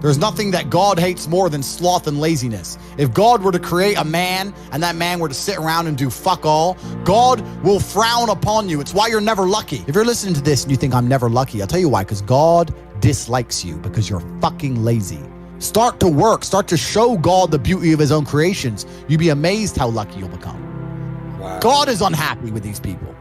There's nothing that God hates more than sloth and laziness. If God were to create a man and that man were to sit around and do fuck all, God will frown upon you. It's why you're never lucky. If you're listening to this and you think I'm never lucky, I'll tell you why, because God dislikes you because you're fucking lazy. Start to work. Start to show God the beauty of his own creations. You'd be amazed how lucky you'll become. Wow. God is unhappy with these people.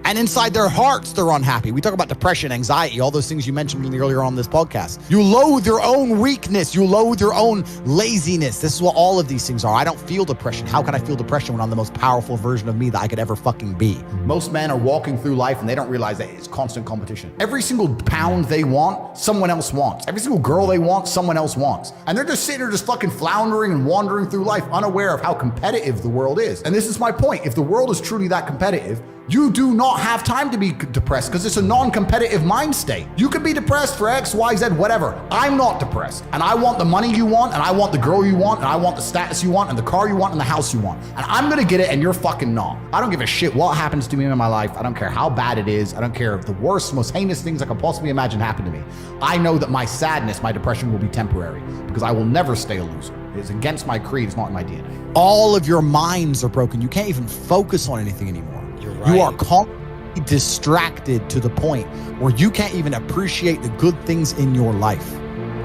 And inside their hearts, they're unhappy. We talk about depression, anxiety, all those things you mentioned earlier on this podcast. You loathe your own weakness. You loathe your own laziness. This is what all of these things are. I don't feel depression. How can I feel depression when I'm the most powerful version of me that I could ever fucking be? Most men are walking through life and they don't realize that it's constant competition. Every single pound they want, someone else wants. Every single girl they want, someone else wants. And they're just sitting there just fucking floundering and wandering through life, unaware of how competitive the world is. And this is my point. If the world is truly that competitive, you do not have time to be depressed because it's a non-competitive mind state. You could be depressed for X, Y, Z, whatever. I'm not depressed. And I want the money you want, and I want the girl you want, and I want the status you want, and the car you want, and the house you want. And I'm gonna get it, and you're fucking not. I don't give a shit what happens to me in my life. I don't care how bad it is. I don't care if the worst, most heinous things I could possibly imagine happen to me. I know that my sadness, my depression will be temporary because I will never stay a loser. It's against my creed. It's not in my DNA. All of your minds are broken. You can't even focus on anything anymore. Right. You are constantly distracted to the point where you can't even appreciate the good things in your life.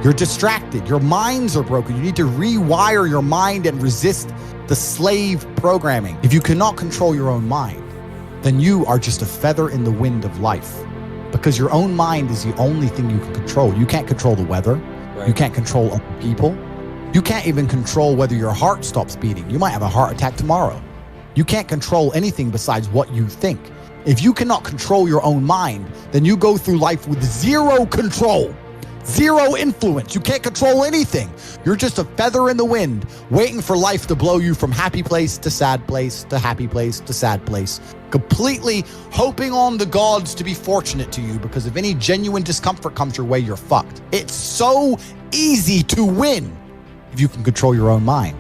You're distracted. Your minds are broken. You need to rewire your mind and resist the slave programming. If you cannot control your own mind, then you are just a feather in the wind of life, because your own mind is the only thing you can control. You can't control the weather. Right. You can't control other people. You can't even control whether your heart stops beating. You might have a heart attack tomorrow. You can't control anything besides what you think. If you cannot control your own mind, then you go through life with zero control, zero influence. You can't control anything. You're just a feather in the wind, waiting for life to blow you from happy place to sad place to happy place to sad place, completely hoping on the gods to be fortunate to you, because if any genuine discomfort comes your way, you're fucked. It's so easy to win if you can control your own mind.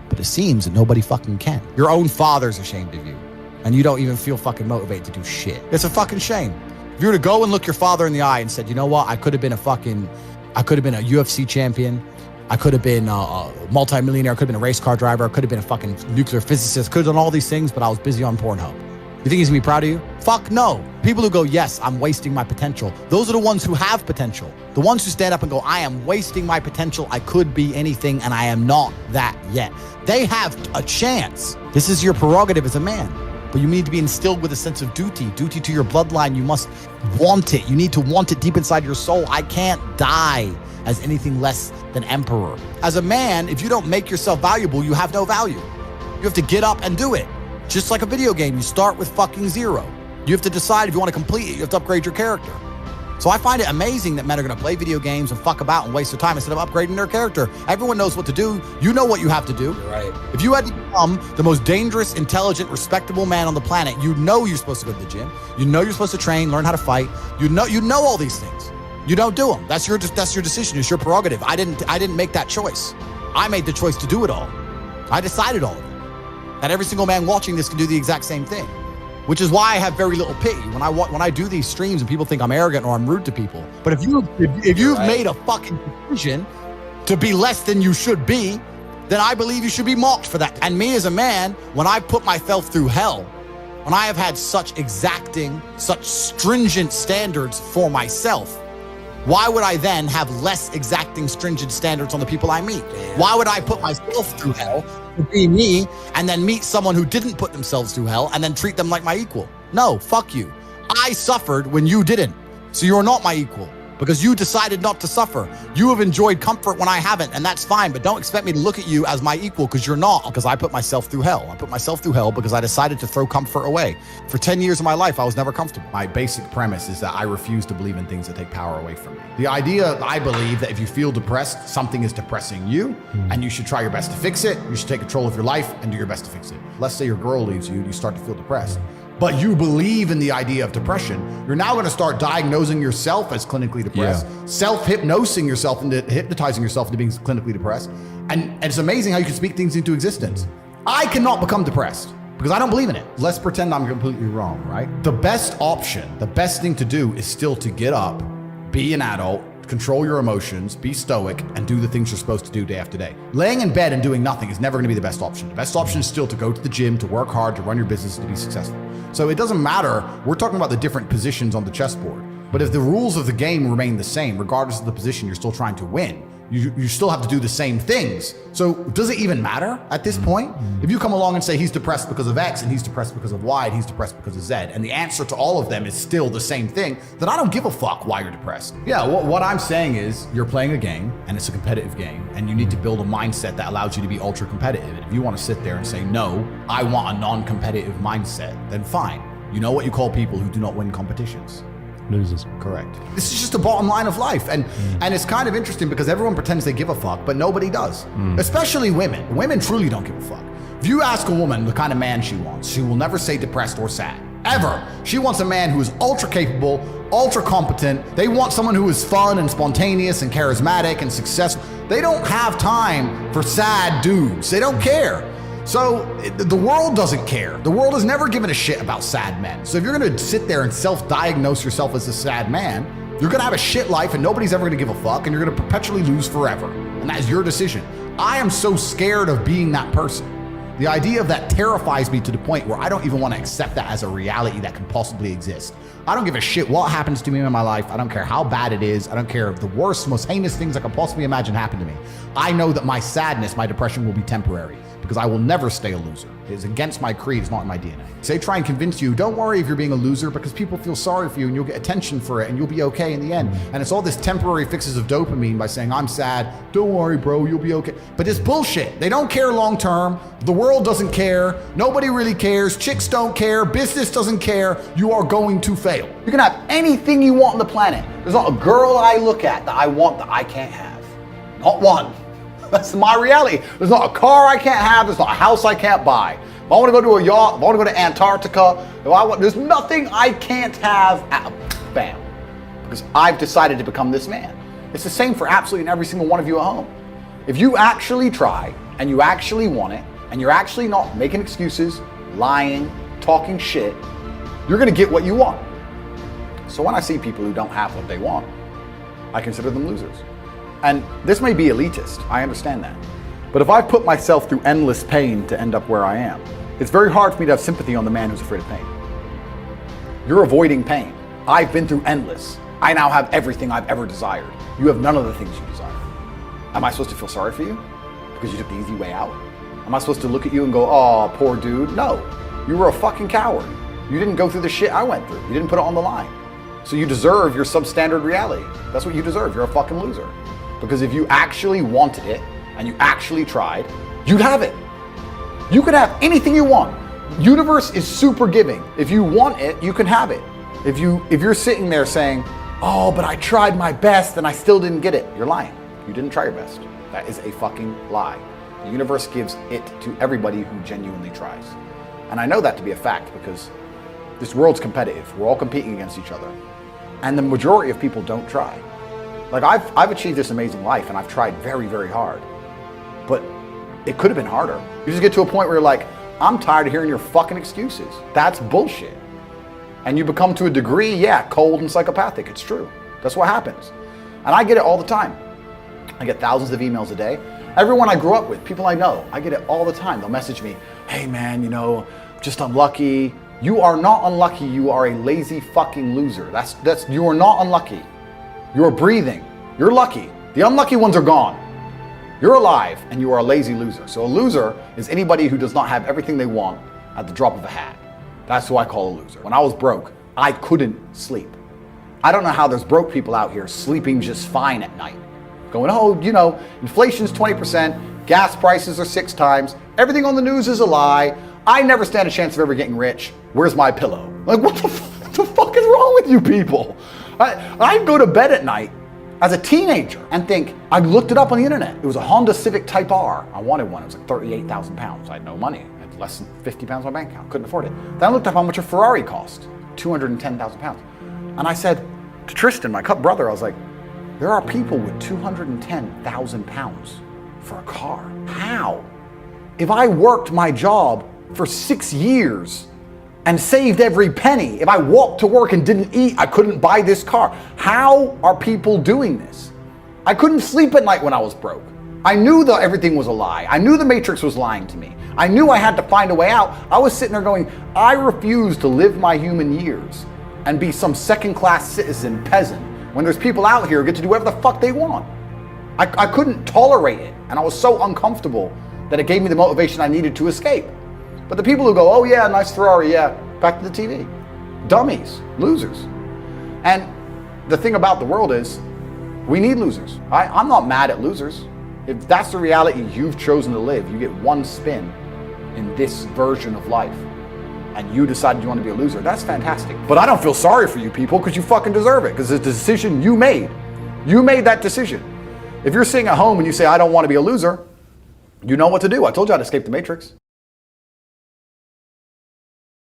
But it seems that nobody fucking can. Your own father's ashamed of you, and you don't even feel fucking motivated to do shit. It's a fucking shame. If you were to go and look your father in the eye and said, you know what, I could have been a UFC champion. I could have been a multi-millionaire. I could have been a race car driver. I could have been a fucking nuclear physicist. Could have done all these things, but I was busy on Pornhub. You think he's gonna be proud of you? Fuck no. People who go, yes, I'm wasting my potential. Those are the ones who have potential. The ones who stand up and go, I am wasting my potential. I could be anything and I am not that yet. They have a chance. This is your prerogative as a man. But you need to be instilled with a sense of duty to your bloodline. You must want it. You need to want it deep inside your soul. I can't die as anything less than emperor. As a man, if you don't make yourself valuable, you have no value. You have to get up and do it. Just like a video game, you start with fucking zero. You have to decide if you want to complete it. You have to upgrade your character. So I find it amazing that men are going to play video games and fuck about and waste their time instead of upgrading their character. Everyone knows what to do. You know what you have to do. Right. If you had to become the most dangerous, intelligent, respectable man on the planet, you know you're supposed to go to the gym. You know you're supposed to train, learn how to fight. You know all these things. You don't do them. That's your decision. It's your prerogative. I didn't make that choice. I made the choice to do it all. I decided all of it. And every single man watching this can do the exact same thing, which is why I have very little pity when I do these streams and people think I'm arrogant or I'm rude to people. But if you've made a fucking decision to be less than you should be, then I believe you should be mocked for that. And me as a man, when I put myself through hell, when I have had such exacting, such stringent standards for myself, why would I then have less exacting, stringent standards on the people I meet? Why would I put myself through hell to be me and then meet someone who didn't put themselves through hell and then treat them like my equal? No, fuck you. I suffered when you didn't. So you're not my equal because you decided not to suffer. You have enjoyed comfort when I haven't, and that's fine, but don't expect me to look at you as my equal because you're not, because I put myself through hell. I put myself through hell because I decided to throw comfort away. For 10 years of my life, I was never comfortable. My basic premise is that I refuse to believe in things that take power away from me. The idea, I believe, that if you feel depressed, something is depressing you, and you should try your best to fix it. You should take control of your life and do your best to fix it. Let's say your girl leaves you and you start to feel depressed, but you believe in the idea of depression. You're now going to start diagnosing yourself as clinically depressed, self-hypnosing yourself into hypnotizing yourself into being clinically depressed. And it's amazing how you can speak things into existence. I cannot become depressed because I don't believe in it. Let's pretend I'm completely wrong, right? The best option, the best thing to do is still to get up, be an adult, control your emotions, be stoic, and do the things you're supposed to do day after day. Laying in bed and doing nothing is never going to be the best option. The best option is still to go to the gym, to work hard, to run your business, to be successful. So it doesn't matter. We're talking about the different positions on the chessboard. But if the rules of the game remain the same, regardless of the position you're still trying to win, you still have to do the same things. So does it even matter at this point? If you come along and say he's depressed because of X and he's depressed because of Y and he's depressed because of Z, and the answer to all of them is still the same thing, then I don't give a fuck why you're depressed. Yeah, what I'm saying is you're playing a game and it's a competitive game, and you need to build a mindset that allows you to be ultra competitive. And if you want to sit there and say, no, I want a non-competitive mindset, then fine. You know what you call people who do not win competitions? Losers. Correct. This is just the bottom line of life. And it's kind of interesting because everyone pretends they give a fuck, but nobody does. Especially women. Women truly don't give a fuck. If you ask a woman the kind of man she wants, she will never say depressed or sad. Ever. She wants a man who is ultra capable, ultra competent. They want someone who is fun and spontaneous and charismatic and successful. They don't have time for sad dudes. They don't care. So the world doesn't care. The world has never given a shit about sad men. So if you're gonna sit there and self-diagnose yourself as a sad man, you're gonna have a shit life and nobody's ever gonna give a fuck, and you're gonna perpetually lose forever. And that is your decision. I am so scared of being that person. The idea of that terrifies me to the point where I don't even want to accept that as a reality that can possibly exist. I don't give a shit what happens to me in my life. I don't care how bad it is. I don't care if the worst, most heinous things I can possibly imagine happen to me. I know that my sadness, my depression will be temporary because I will never stay a loser. It is against my creed. It's not in my DNA. They try and convince you, don't worry if you're being a loser because people feel sorry for you and you'll get attention for it and you'll be okay in the end. And it's all this temporary fixes of dopamine by saying, I'm sad. Don't worry, bro. You'll be okay. But it's bullshit. They don't care long term. The world doesn't care. Nobody really cares. Chicks don't care. Business doesn't care. You are going to fail. You can have anything you want on the planet. There's not a girl I look at that I want that I can't have. Not one. That's my reality. There's not a car I can't have. There's not a house I can't buy. If I want to go to a yacht, if I want to go to Antarctica, there's nothing I can't have. Bam. Because I've decided to become this man. It's the same for absolutely every single one of you at home. If you actually try and you actually want it and you're actually not making excuses, lying, talking shit, you're going to get what you want. So when I see people who don't have what they want, I consider them losers. And this may be elitist, I understand that. But if I put myself through endless pain to end up where I am, it's very hard for me to have sympathy on the man who's afraid of pain. You're avoiding pain. I've been through endless. I now have everything I've ever desired. You have none of the things you desire. Am I supposed to feel sorry for you because you took the easy way out? Am I supposed to look at you and go, oh, poor dude? No, you were a fucking coward. You didn't go through the shit I went through. You didn't put it on the line. So you deserve your substandard reality. That's what you deserve. You're a fucking loser. Because if you actually wanted it and you actually tried, you'd have it. You could have anything you want. Universe is super giving. If you want it, you can have it. If you're sitting there saying, oh, but I tried my best and I still didn't get it, you're lying. You didn't try your best. That is a fucking lie. The universe gives it to everybody who genuinely tries. And I know that to be a fact because this world's competitive. We're all competing against each other. And the majority of people don't try. Like I've achieved this amazing life and I've tried very, very hard, but it could have been harder. You just get to a point where you're like, I'm tired of hearing your fucking excuses. That's bullshit. And you become to a degree, yeah, cold and psychopathic. It's true. That's what happens. And I get it all the time. I get thousands of emails a day. Everyone I grew up with, people I know, I get it all the time. They'll message me, hey man, just unlucky. You are not unlucky. You are a lazy fucking loser. You are not unlucky. You're breathing. You're lucky. The unlucky ones are gone. You're alive and you are a lazy loser. So a loser is anybody who does not have everything they want at the drop of a hat. That's who I call a loser. When I was broke, I couldn't sleep. I don't know how there's broke people out here sleeping just fine at night. Going, oh, inflation's 20%, gas prices are 6 times, everything on the news is a lie, I never stand a chance of ever getting rich, where's my pillow? Like, what the fuck is wrong with you people? I'd go to bed at night as a teenager and think, I looked it up on the internet. It was a Honda Civic Type R. I wanted one. It was like 38,000 pounds. I had no money. I had less than 50 pounds in my bank account. Couldn't afford it. Then I looked up how much a Ferrari cost. 210,000 pounds. And I said to Tristan, my brother, I was like, there are people with 210,000 pounds for a car. How? If I worked my job for 6 years and saved every penny. If I walked to work and didn't eat, I couldn't buy this car. How are people doing this? I couldn't sleep at night when I was broke. I knew that everything was a lie. I knew the Matrix was lying to me. I knew I had to find a way out. I was sitting there going, I refuse to live my human years and be some second-class citizen peasant when there's people out here who get to do whatever the fuck they want. I couldn't tolerate it, and I was so uncomfortable that it gave me the motivation I needed to escape. But the people who go, oh yeah, nice Ferrari, yeah, back to the TV. Dummies, losers. And the thing about the world is, we need losers. I'm not mad at losers. If that's the reality you've chosen to live, you get one spin in this version of life, and you decided you want to be a loser, that's fantastic. But I don't feel sorry for you people, because you fucking deserve it, because it's a decision you made. You made that decision. If you're sitting at home and you say, I don't want to be a loser, you know what to do. I told you how to escape the Matrix.